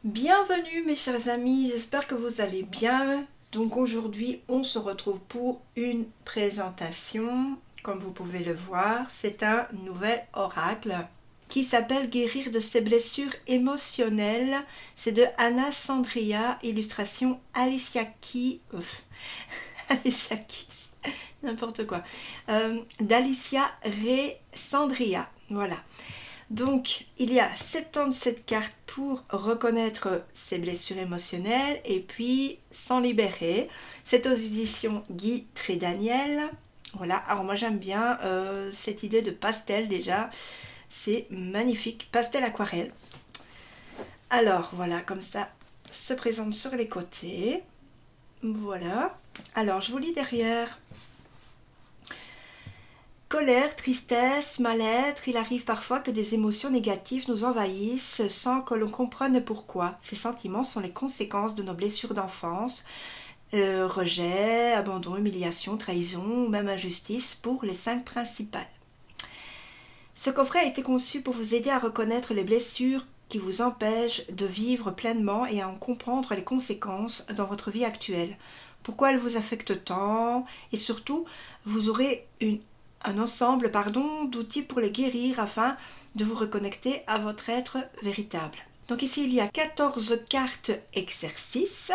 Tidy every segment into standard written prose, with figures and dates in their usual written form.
Bienvenue mes chers amis, j'espère que vous allez bien. Donc aujourd'hui on se retrouve pour une présentation. Comme vous pouvez le voir, c'est un nouvel oracle qui s'appelle Guérir de ses blessures émotionnelles. C'est de Anna Sandria, illustration Alicia Keys. Alicia Keys, n'importe quoi. D'Alicia Ray Sandria, voilà. Donc, il y a 77 cartes pour reconnaître ses blessures émotionnelles et puis s'en libérer. C'est aux éditions Guy Trédaniel. Voilà, alors moi j'aime bien cette idée de pastel déjà. C'est magnifique, pastel aquarelle. Alors voilà, comme ça se présente sur les côtés. Voilà. Alors je vous lis derrière. Colère, tristesse, mal-être, il arrive parfois que des émotions négatives nous envahissent sans que l'on comprenne pourquoi. Ces sentiments sont les conséquences de nos blessures d'enfance, rejet, abandon, humiliation, trahison ou même injustice pour les 5 principales. Ce coffret a été conçu pour vous aider à reconnaître les blessures qui vous empêchent de vivre pleinement et à en comprendre les conséquences dans votre vie actuelle. Pourquoi elles vous affectent tant et surtout, vous aurez un ensemble d'outils pour les guérir afin de vous reconnecter à votre être véritable. Donc ici, il y a 14 cartes exercices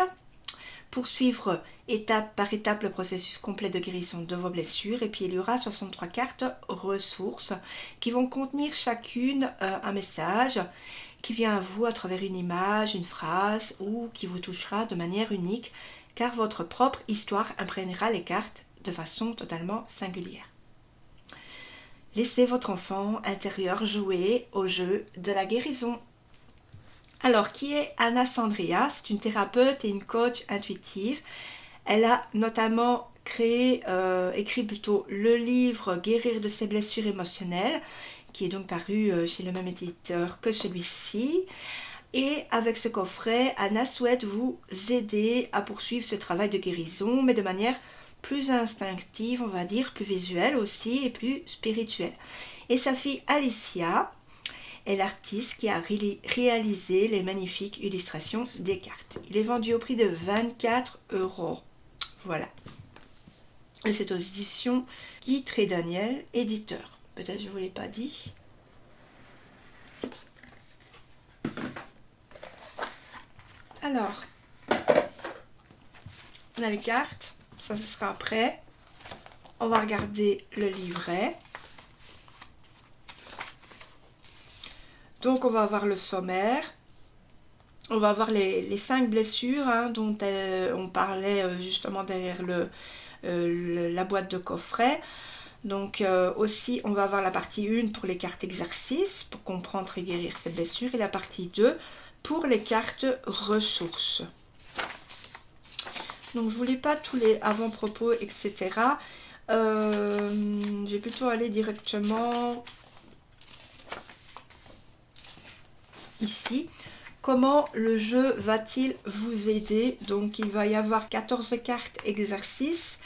pour suivre étape par étape le processus complet de guérison de vos blessures. Et puis il y aura 63 cartes ressources qui vont contenir chacune un message qui vient à vous à travers une image, une phrase ou qui vous touchera de manière unique car votre propre histoire imprégnera les cartes de façon totalement singulière. Laissez votre enfant intérieur jouer au jeu de la guérison. Alors, qui est Anna Sandria? C'est une thérapeute et une coach intuitive. Elle a notamment écrit plutôt le livre Guérir de ses blessures émotionnelles, qui est donc paru chez le même éditeur que celui-ci. Et avec ce coffret, Anna souhaite vous aider à poursuivre ce travail de guérison, mais de manière plus instinctive, on va dire, plus visuelle aussi et plus spirituelle. Et sa fille Alicia est l'artiste qui a réalisé les magnifiques illustrations des cartes. Il est vendu au prix de 24 €. Voilà. Et c'est aux éditions Guy Trédaniel, éditeur. Peut-être je ne vous l'ai pas dit. Alors, on a les cartes. Ça, ce sera après. On va regarder le livret. Donc, on va avoir le sommaire. On va avoir les 5 blessures dont on parlait justement derrière la boîte de coffret. Donc, aussi, on va avoir la partie 1 pour les cartes exercices, pour comprendre et guérir ces blessures. Et la partie 2 pour les cartes ressources. Donc, je ne vous lis pas tous les avant-propos, etc. Je vais plutôt aller directement ici. Comment le jeu va-t-il vous aider? Donc, il va y avoir 14 cartes exercices,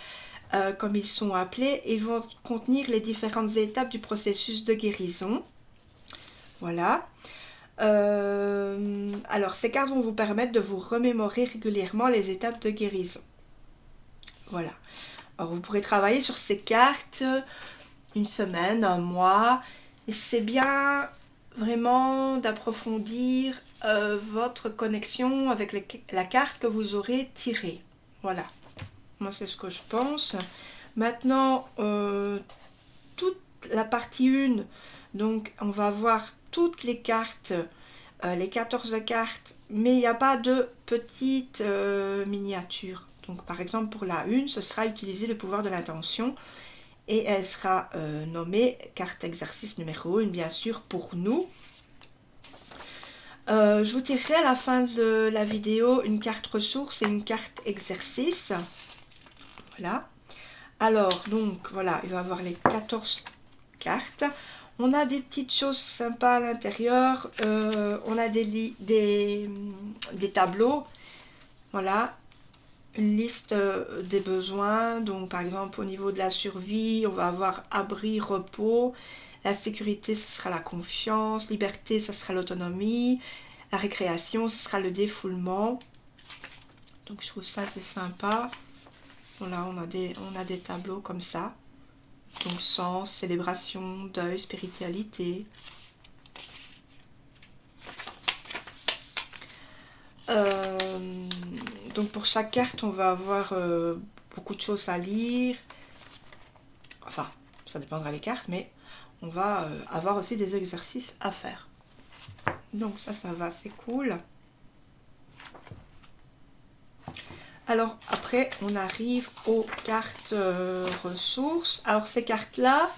comme ils sont appelés. Ils vont contenir les différentes étapes du processus de guérison. Voilà. Alors, ces cartes vont vous permettre de vous remémorer régulièrement les étapes de guérison. Voilà. Alors, vous pourrez travailler sur ces cartes une semaine, un mois. Et c'est bien vraiment d'approfondir votre connexion avec la carte que vous aurez tirée. Voilà. Moi, c'est ce que je pense. Maintenant, toute la partie 1, donc on va voir toutes les cartes, les 14 cartes, mais il n'y a pas de petites miniatures. Donc par exemple pour la 1, ce sera utiliser le pouvoir de l'intention et elle sera nommée carte exercice numéro 1, bien sûr, pour nous. Je vous tirerai à la fin de la vidéo une carte ressource et une carte exercice. Voilà. Alors, donc, voilà, il va y avoir les 14 cartes. On a des petites choses sympas à l'intérieur. On a des tableaux. Voilà. Une liste des besoins. Donc, par exemple, au niveau de la survie, on va avoir abri, repos. La sécurité, ce sera la confiance. Liberté, ce sera l'autonomie. La récréation, ce sera le défoulement. Donc je trouve ça c'est sympa. Voilà, on a des tableaux comme ça. Donc sens, célébration, deuil, spiritualité. Donc pour chaque carte, on va avoir beaucoup de choses à lire. Enfin, ça dépendra des cartes, mais on va avoir aussi des exercices à faire. Donc ça va, c'est cool. Alors après, on arrive aux cartes ressources. Alors ces cartes-là,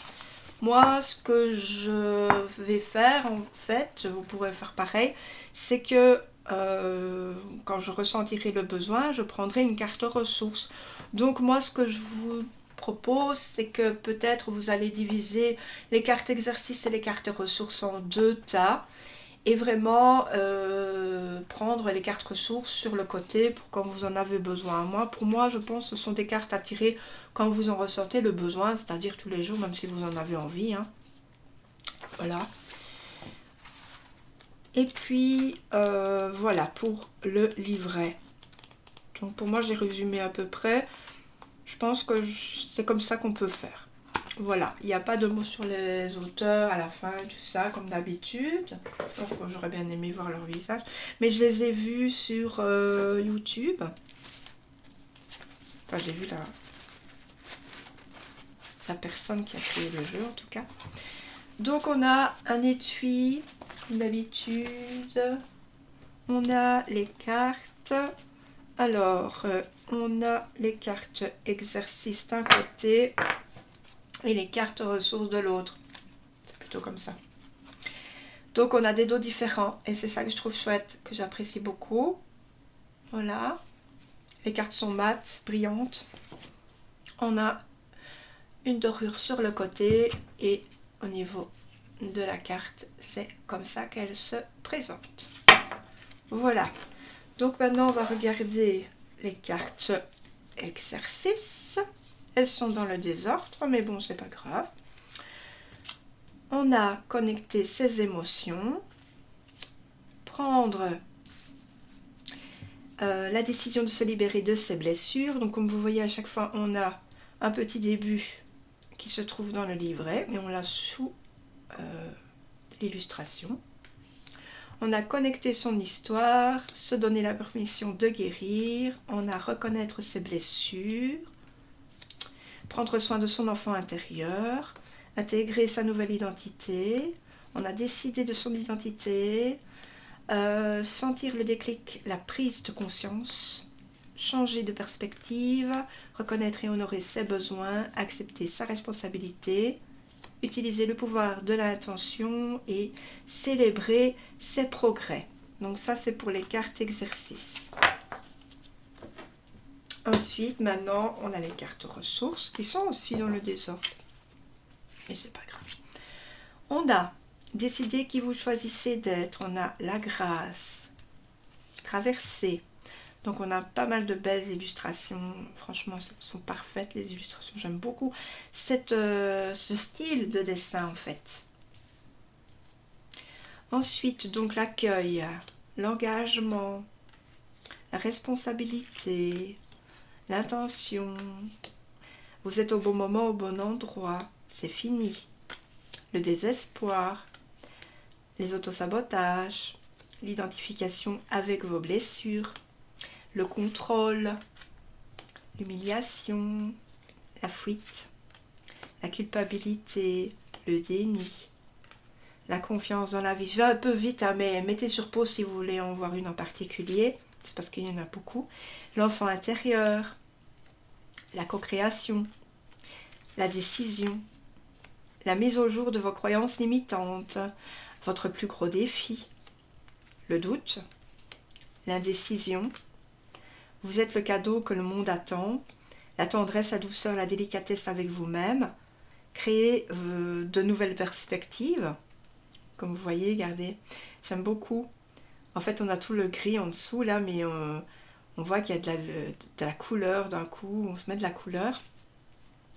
moi, ce que je vais faire, en fait, vous pourrez faire pareil, c'est que quand je ressentirai le besoin, je prendrai une carte ressource. Donc moi, ce que je vous propose, c'est que peut-être vous allez diviser les cartes exercices et les cartes ressources en 2 tas. Et vraiment prendre les cartes ressources sur le côté pour quand vous en avez besoin. Pour moi, je pense que ce sont des cartes à tirer quand vous en ressentez le besoin, c'est-à-dire tous les jours, même si vous en avez envie. Hein. Voilà. Et puis, voilà pour le livret. Donc pour moi, j'ai résumé à peu près. Je pense que c'est comme ça qu'on peut faire. Voilà, il n'y a pas de mots sur les auteurs à la fin, tout ça, comme d'habitude. Donc j'aurais bien aimé voir leur visage. Mais je les ai vus sur YouTube. Enfin, j'ai vu la personne qui a créé le jeu, en tout cas. Donc on a un étui, comme d'habitude. On a les cartes. Alors, on a les cartes exercices d'un côté et les cartes ressources de l'autre. C'est plutôt comme ça. Donc on a des dos différents et c'est ça que je trouve chouette, que j'apprécie beaucoup. Voilà. Les cartes sont mates, brillantes. On a une dorure sur le côté et au niveau de la carte, c'est comme ça qu'elle se présente. Voilà. Donc maintenant on va regarder les cartes exercices. Elles sont dans le désordre, mais bon, c'est pas grave. On a connecté ses émotions, prendre la décision de se libérer de ses blessures. Donc comme vous voyez, à chaque fois, on a un petit début qui se trouve dans le livret, mais on l'a sous l'illustration. On a connecté son histoire, se donner la permission de guérir, on a reconnaître ses blessures, prendre soin de son enfant intérieur, intégrer sa nouvelle identité, on a décidé de son identité, sentir le déclic, la prise de conscience, changer de perspective, reconnaître et honorer ses besoins, accepter sa responsabilité, utiliser le pouvoir de l'intention et célébrer ses progrès. Donc ça, c'est pour les cartes exercices. Ensuite, maintenant, on a les cartes ressources qui sont aussi dans le désordre. Et c'est pas grave. On a décidé qui vous choisissez d'être. On a la grâce, traversée. Donc on a pas mal de belles illustrations. Franchement, elles sont parfaites les illustrations. J'aime beaucoup ce style de dessin en fait. Ensuite, donc l'accueil, l'engagement, la responsabilité, l'intention. Vous êtes au bon moment, au bon endroit. C'est fini. Le désespoir, les autosabotages, l'identification avec vos blessures, le contrôle, l'humiliation, la fuite, la culpabilité, le déni, la confiance dans la vie. Je vais un peu vite, hein, mais mettez sur pause si vous voulez en voir une en particulier. C'est parce qu'il y en a beaucoup. L'enfant intérieur, la co-création, la décision, la mise au jour de vos croyances limitantes, votre plus gros défi, le doute, l'indécision. Vous êtes le cadeau que le monde attend, la tendresse, la douceur, la délicatesse avec vous-même, créer de nouvelles perspectives. Comme vous voyez, regardez, j'aime beaucoup. En fait, on a tout le gris en dessous là, mais on voit qu'il y a de la couleur d'un coup, on se met de la couleur.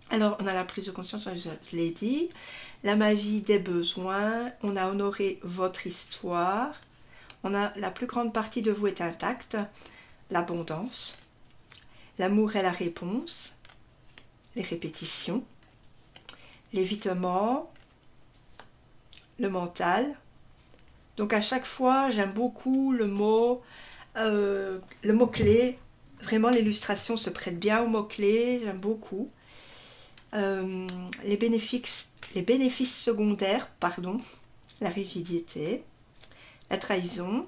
Alors, on a la prise de conscience, je l'ai dit, la magie des besoins, on a honoré votre histoire, on a la plus grande partie de vous est intacte, l'abondance, l'amour est la réponse, les répétitions, l'évitement, le mental. Donc à chaque fois, j'aime beaucoup le mot-clé. Vraiment, l'illustration se prête bien au mot-clé, j'aime beaucoup. Les bénéfices secondaires, pardon, la rigidité, la trahison,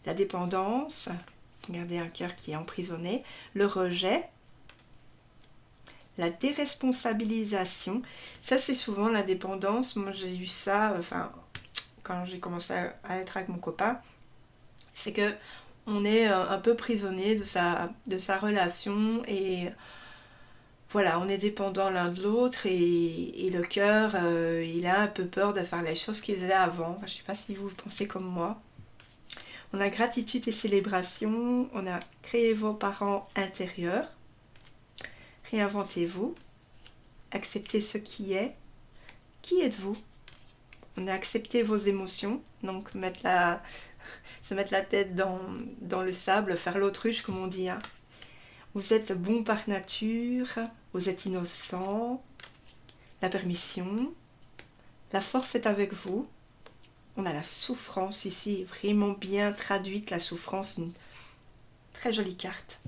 la dépendance, regardez un cœur qui est emprisonné, le rejet, la déresponsabilisation. Ça, c'est souvent la dépendance. Moi, j'ai eu ça, quand j'ai commencé à être avec mon copain, c'est que on est un peu prisonnier de sa relation et voilà, on est dépendant l'un de l'autre et le cœur, il a un peu peur de faire les choses qu'il faisait avant. Enfin, je ne sais pas si vous pensez comme moi. On a gratitude et célébration, on a créé vos parents intérieurs, réinventez-vous, acceptez ce qui est. Qui êtes-vous? On a accepté vos émotions, donc se mettre la tête dans le sable, faire l'autruche comme on dit. Hein. Vous êtes bon par nature, vous êtes innocent, la permission, la force est avec vous. On a la souffrance ici, vraiment bien traduite, la souffrance, une très jolie carte.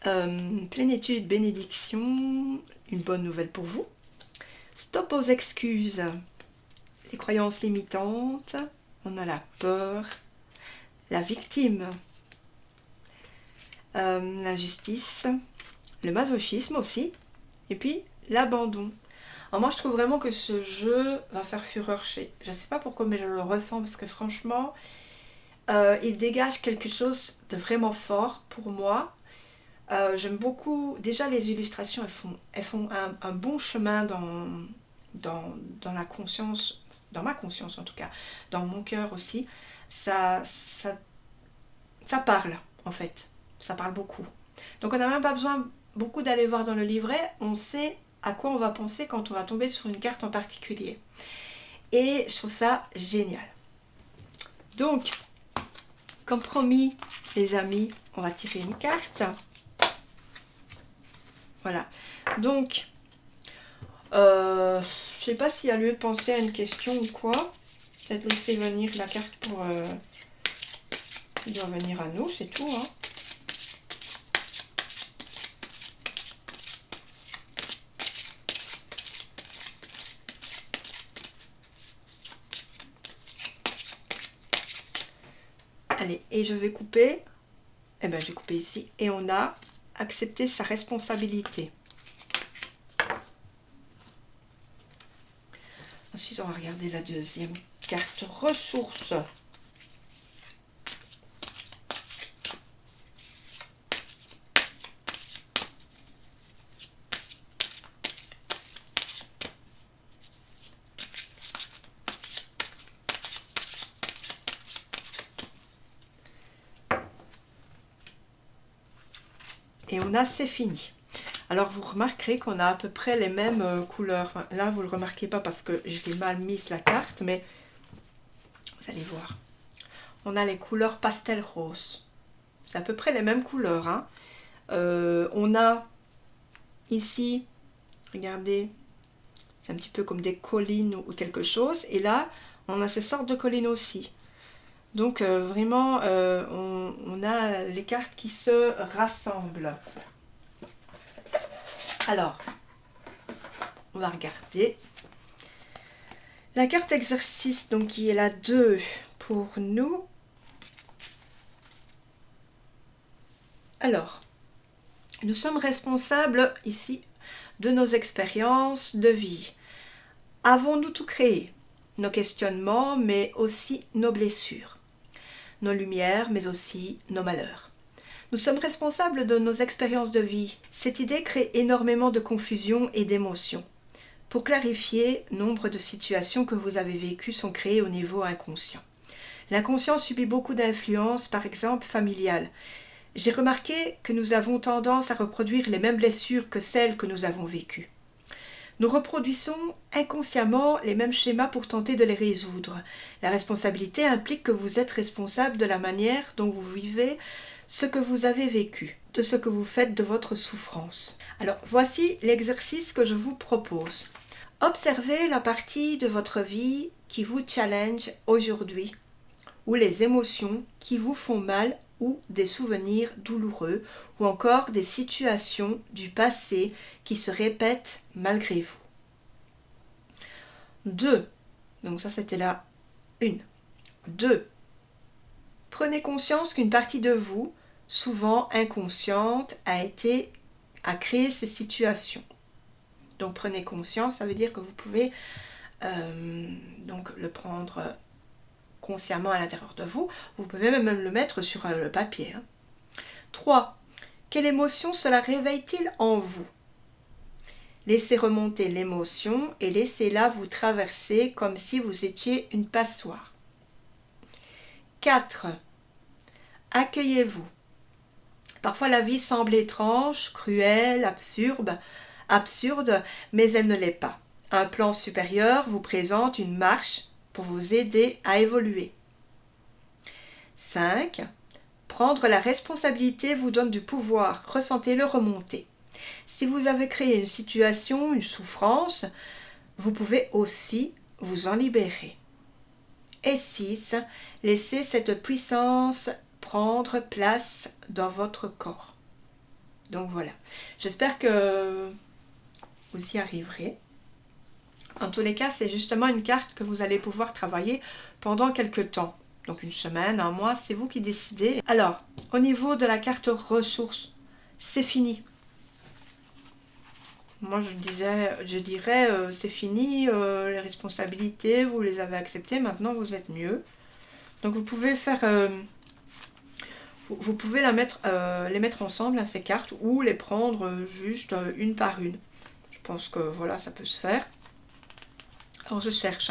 Plénitude, bénédiction, une bonne nouvelle pour vous. Stop aux excuses, les croyances limitantes, on a la peur, la victime, l'injustice, le masochisme aussi, et puis l'abandon. Alors moi je trouve vraiment que ce jeu va faire fureur chez... Je ne sais pas pourquoi mais je le ressens parce que franchement il dégage quelque chose de vraiment fort pour moi. J'aime beaucoup, déjà les illustrations elles font un bon chemin dans la conscience, dans ma conscience en tout cas, dans mon cœur aussi. Ça parle en fait, ça parle beaucoup. Donc on n'a même pas besoin beaucoup d'aller voir dans le livret, on sait à quoi on va penser quand on va tomber sur une carte en particulier. Et je trouve ça génial. Donc, comme promis, les amis, on va tirer une carte. Voilà. Donc, je sais pas s'il y a lieu de penser à une question ou quoi. Peut-être laisser venir la carte pour... qui doit venir à nous, c'est tout. Hein. Allez, et je vais couper. Eh bien, je vais couper ici. Et on a accepté sa responsabilité. Ensuite, on va regarder la deuxième carte ressources. Et on a c'est fini. Alors vous remarquerez qu'on a à peu près les mêmes couleurs. Enfin, là vous ne le remarquez pas parce que je l'ai mal mise la carte, mais vous allez voir. On a les couleurs pastel rose. C'est à peu près les mêmes couleurs. Hein. On a ici, regardez, c'est un petit peu comme des collines ou quelque chose. Et là, on a ces sortes de collines aussi. Donc vraiment, on a les cartes qui se rassemblent. Alors, on va regarder. La carte exercice, donc qui est la 2 pour nous. Alors, nous sommes responsables ici de nos expériences de vie. Avons-nous tout créé? Nos questionnements, mais aussi nos blessures. Nos lumières, mais aussi nos malheurs. Nous sommes responsables de nos expériences de vie. Cette idée crée énormément de confusion et d'émotions. Pour clarifier, nombre de situations que vous avez vécues sont créées au niveau inconscient. L'inconscient subit beaucoup d'influences, par exemple familiales. J'ai remarqué que nous avons tendance à reproduire les mêmes blessures que celles que nous avons vécues. Nous reproduisons inconsciemment les mêmes schémas pour tenter de les résoudre. La responsabilité implique que vous êtes responsable de la manière dont vous vivez ce que vous avez vécu, de ce que vous faites de votre souffrance. Alors, voici l'exercice que je vous propose. Observez la partie de votre vie qui vous challenge aujourd'hui, ou les émotions qui vous font mal, ou des souvenirs douloureux, ou encore des situations du passé qui se répètent malgré vous. 2. Donc ça c'était la 1. 2. Prenez conscience qu'une partie de vous, souvent inconsciente, a créé ces situations. Donc prenez conscience, ça veut dire que vous pouvez donc le prendre consciemment à l'intérieur de vous. Vous pouvez même le mettre sur le papier. 3. Quelle émotion cela réveille-t-il en vous? Laissez remonter l'émotion et laissez-la vous traverser comme si vous étiez une passoire. 4. Accueillez-vous. Parfois la vie semble étrange, cruelle, absurde, mais elle ne l'est pas. Un plan supérieur vous présente une marche pour vous aider à évoluer. 5. Prendre la responsabilité vous donne du pouvoir. Ressentez-le remonter. Si vous avez créé une situation, une souffrance, vous pouvez aussi vous en libérer. Et 6. Laissez cette puissance prendre place dans votre corps. Donc voilà. J'espère que vous y arriverez. En tous les cas, c'est justement une carte que vous allez pouvoir travailler pendant quelques temps. Donc une semaine, un mois, c'est vous qui décidez. Alors, au niveau de la carte ressources, c'est fini. Moi, je dirais, c'est fini, les responsabilités, vous les avez acceptées, maintenant vous êtes mieux. Donc vous pouvez faire... vous pouvez les mettre ensemble, ces cartes, ou les prendre juste une par une. Je pense que voilà, ça peut se faire. Alors je cherche,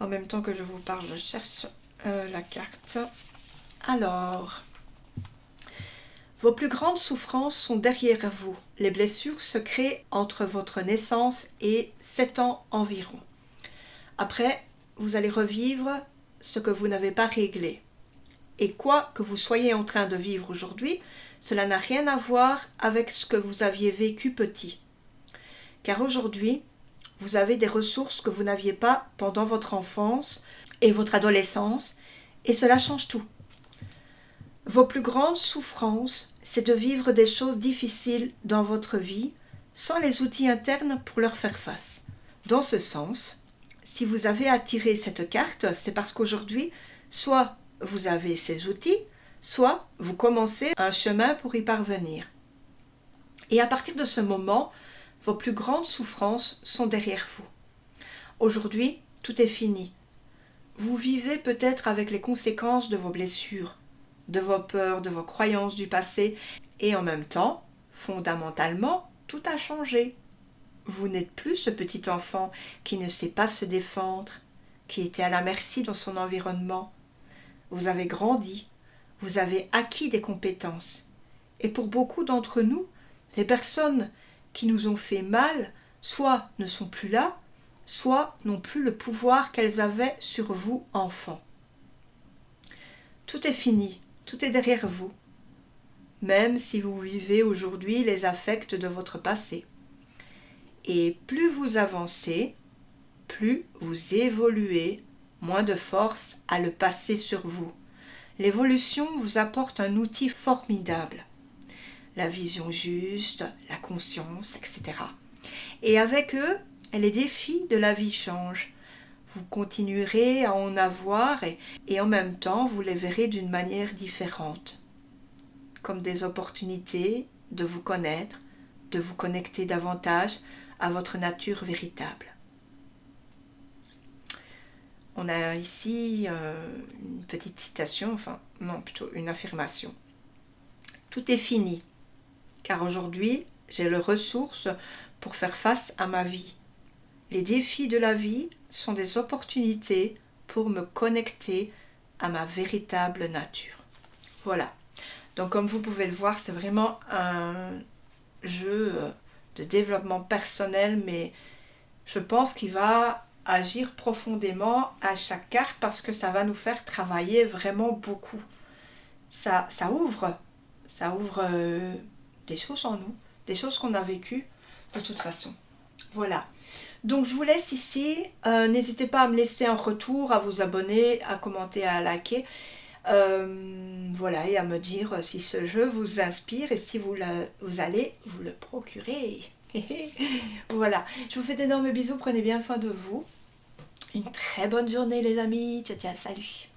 en même temps que je vous parle, je cherche la carte. Alors, vos plus grandes souffrances sont derrière vous. Les blessures se créent entre votre naissance et 7 ans environ. Après, vous allez revivre ce que vous n'avez pas réglé. Et quoi que vous soyez en train de vivre aujourd'hui, cela n'a rien à voir avec ce que vous aviez vécu petit. Car aujourd'hui, vous avez des ressources que vous n'aviez pas pendant votre enfance et votre adolescence, et cela change tout. Vos plus grandes souffrances, c'est de vivre des choses difficiles dans votre vie sans les outils internes pour leur faire face. Dans ce sens, si vous avez attiré cette carte, c'est parce qu'aujourd'hui, soit vous avez ces outils, soit vous commencez un chemin pour y parvenir. Et à partir de ce moment, vos plus grandes souffrances sont derrière vous. Aujourd'hui, tout est fini. Vous vivez peut-être avec les conséquences de vos blessures, de vos peurs, de vos croyances du passé, et en même temps, fondamentalement, tout a changé. Vous n'êtes plus ce petit enfant qui ne sait pas se défendre, qui était à la merci dans son environnement. Vous avez grandi, vous avez acquis des compétences. Et pour beaucoup d'entre nous, les personnes qui nous ont fait mal, soit ne sont plus là, soit n'ont plus le pouvoir qu'elles avaient sur vous, enfant. Tout est fini, tout est derrière vous, même si vous vivez aujourd'hui les affects de votre passé. Et plus vous avancez, plus vous évoluez, moins de force à le passer sur vous. L'évolution vous apporte un outil formidable. La vision juste, la conscience, etc. Et avec eux, les défis de la vie changent. Vous continuerez à en avoir et en même temps, vous les verrez d'une manière différente. Comme des opportunités de vous connaître, de vous connecter davantage à votre nature véritable. On a ici une petite citation, plutôt une affirmation. Tout est fini, car aujourd'hui, j'ai les ressources pour faire face à ma vie. Les défis de la vie sont des opportunités pour me connecter à ma véritable nature. Voilà. Donc comme vous pouvez le voir, c'est vraiment un jeu de développement personnel, mais je pense qu'il va agir profondément à chaque carte parce que ça va nous faire travailler vraiment beaucoup. Ça ouvre des choses en nous, des choses qu'on a vécues de toute façon. Voilà. Donc je vous laisse ici. N'hésitez pas à me laisser un retour, à vous abonner, à commenter, à liker. Voilà, et à me dire si ce jeu vous inspire et si vous allez vous le procurer. Voilà, je vous fais d'énormes bisous, prenez bien soin de vous. Une très bonne journée les amis, ciao ciao, salut.